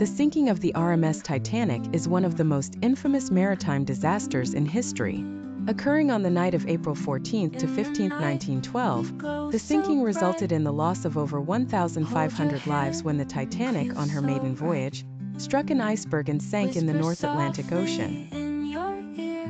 The sinking of the RMS Titanic is one of the most infamous maritime disasters in history. Occurring on the night of April 14 to 15, 1912, the sinking resulted in the loss of over 1,500 lives when the Titanic, on her maiden voyage, struck an iceberg and sank in the North Atlantic Ocean.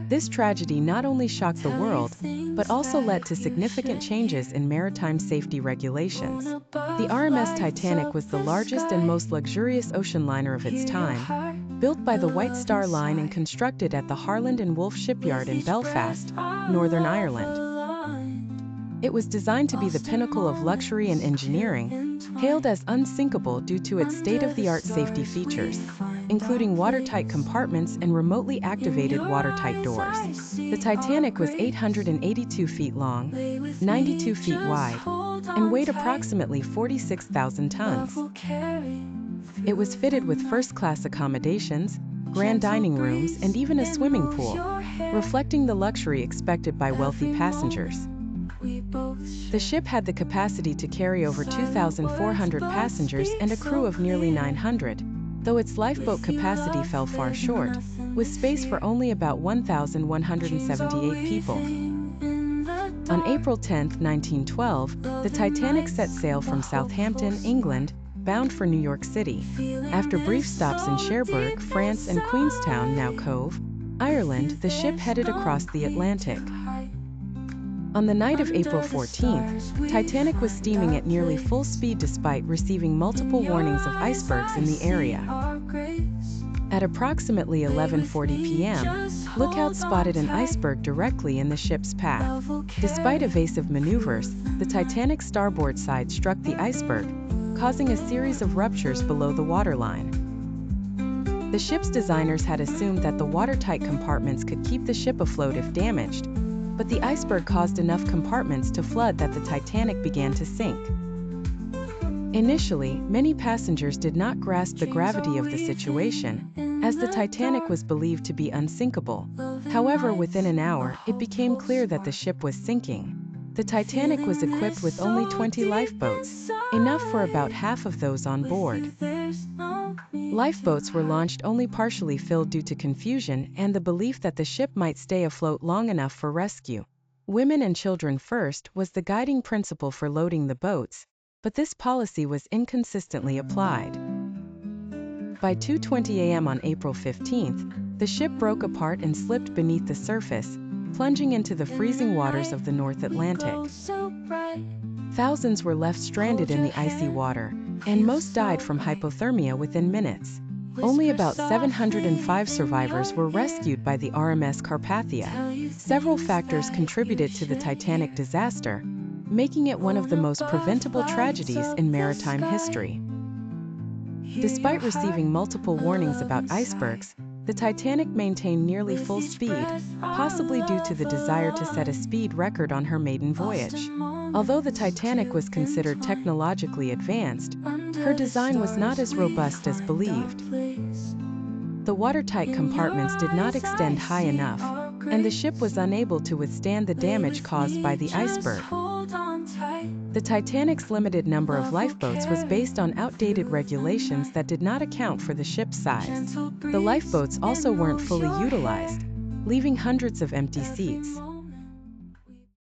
This tragedy not only shocked the world, but also led to significant changes in maritime safety regulations. The RMS Titanic was the largest and most luxurious ocean liner of its time, built by the White Star Line and constructed at the Harland and Wolff shipyard in Belfast, Northern Ireland. It was designed to be the pinnacle of luxury and engineering, hailed as unsinkable due to its state-of-the-art safety features, including watertight compartments and remotely activated watertight doors. The Titanic was 882 feet long, 92 feet wide, and weighed approximately 46,000 tons. It was fitted with first-class accommodations, grand dining rooms, and even a swimming pool, reflecting the luxury expected by wealthy passengers. The ship had the capacity to carry over 2,400 passengers and a crew of nearly 900, though its lifeboat capacity fell far short, with space for only about 1,178 people. On April 10, 1912, the Titanic set sail from Southampton, England, bound for New York City. After brief stops in Cherbourg, France, and Queenstown, now Cove, Ireland, the ship headed across the Atlantic. On the night of April 14th, Titanic was steaming at nearly full speed despite receiving multiple warnings of icebergs in the area. At approximately 11:40 p.m., lookouts spotted an iceberg directly in the ship's path. Despite evasive maneuvers, the Titanic's starboard side struck the iceberg, causing a series of ruptures below the waterline. The ship's designers had assumed that the watertight compartments could keep the ship afloat if damaged, but the iceberg caused enough compartments to flood that the Titanic began to sink. Initially, many passengers did not grasp the gravity of the situation, as the Titanic was believed to be unsinkable. However, within an hour, it became clear that the ship was sinking. The Titanic was equipped with only 20 lifeboats, enough for about half of those on board. Lifeboats were launched only partially filled due to confusion and the belief that the ship might stay afloat long enough for rescue. Women and children first was the guiding principle for loading the boats, but this policy was inconsistently applied. By 2:20 a.m. on April 15th, the ship broke apart and slipped beneath the surface, plunging into the freezing waters of the North Atlantic. Thousands were left stranded in the icy water, and most died from hypothermia within minutes. Only about 705 survivors were rescued by the RMS Carpathia. Several factors contributed to the Titanic disaster, making it one of the most preventable tragedies in maritime history. Despite receiving multiple warnings about icebergs, the Titanic maintained nearly full speed, possibly due to the desire to set a speed record on her maiden voyage. Although the Titanic was considered technologically advanced, her design was not as robust as believed. The watertight compartments did not extend high enough, and the ship was unable to withstand the damage caused by the iceberg. The Titanic's limited number of lifeboats was based on outdated regulations that did not account for the ship's size. The lifeboats also weren't fully utilized, leaving hundreds of empty seats.